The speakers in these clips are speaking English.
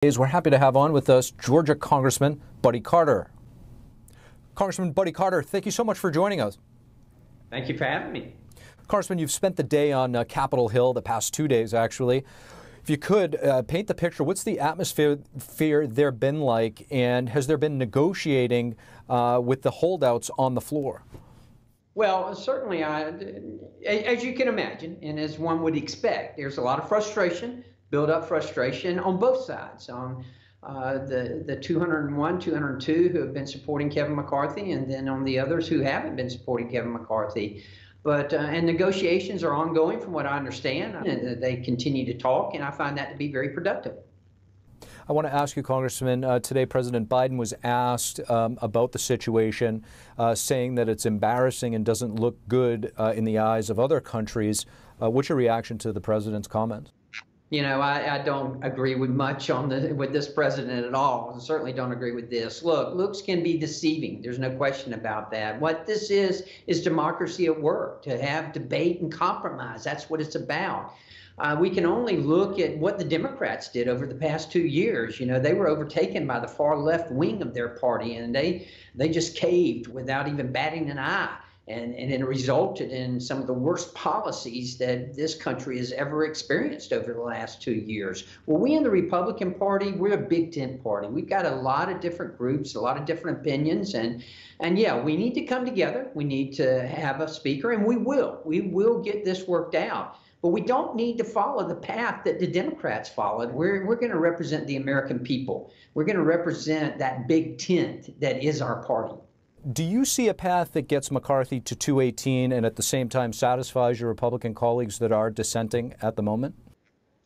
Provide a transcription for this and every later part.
We're happy to have on with us Georgia Congressman Buddy Carter. Congressman Buddy Carter, thank you so much for joining us. Thank you for having me. Congressman, you've spent the day on Capitol Hill, the past 2 days actually. If you could paint the picture, what's the atmosphere there been like, and has there been negotiating with the holdouts on the floor? Well, certainly, as you can imagine, and as one would expect, there's a lot of frustration, build-up frustration on both sides, on the 201, 202 who have been supporting Kevin McCarthy, and then on the others who haven't been supporting Kevin McCarthy. But and negotiations are ongoing, from what I understand, and they continue to talk, and I find that to be very productive. I want to ask you, Congressman, today President Biden was asked about the situation, saying that it's embarrassing and doesn't look good in the eyes of other countries. What's your reaction to the president's comments? You know, I don't agree with much with this president at all. I certainly don't agree with this. Look, looks can be deceiving. There's no question about that. What this is democracy at work, to have debate and compromise. That's what it's about. We can only look at what the Democrats did over the past 2 years. You know, they were overtaken by the far left wing of their party, and they just caved without even batting an eye. And it resulted in some of the worst policies that this country has ever experienced over the last 2 years. Well, we in the Republican Party, we're a big tent party. We've got a lot of different groups, a lot of different opinions, and yeah, we need to come together. We need to have a speaker, and we will. We will get this worked out. But we don't need to follow the path that the Democrats followed. We're going to represent the American people. We're going to represent that big tent that is our party. Do you see a path that gets McCarthy to 218 and at the same time satisfies your Republican colleagues that are dissenting at the moment?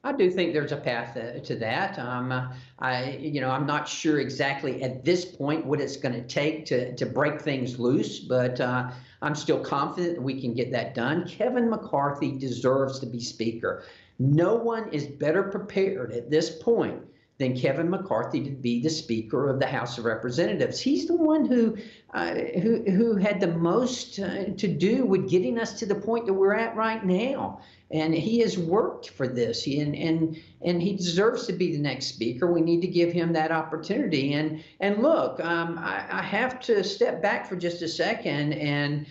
I do think there's a path to that. I'm not sure exactly at this point what it's going to take to break things loose, but I'm still confident that we can get that done. Kevin McCarthy deserves to be Speaker. No one is better prepared at this point than Kevin McCarthy to be the Speaker of the House of Representatives. He's the one who had the most to do with getting us to the point that we're at right now. And he has worked for this, and he deserves to be the next Speaker. We need to give him that opportunity. And look, I have to step back for just a second and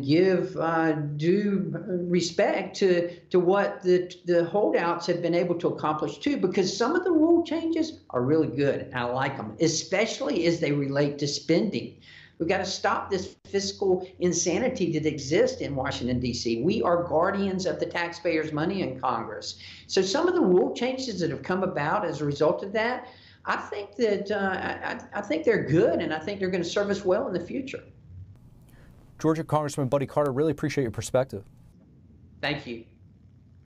give due respect to what the holdouts have been able to accomplish too, because some of the rule changes are really good. I like them, especially as they relate to spending. We've got to stop this fiscal insanity that exists in Washington, D.C. We are guardians of the taxpayers' money in Congress. So some of the rule changes that have come about as a result of that, I think that I think they're good, and I think they're going to serve us well in the future. Georgia Congressman Buddy Carter, really appreciate your perspective. Thank you.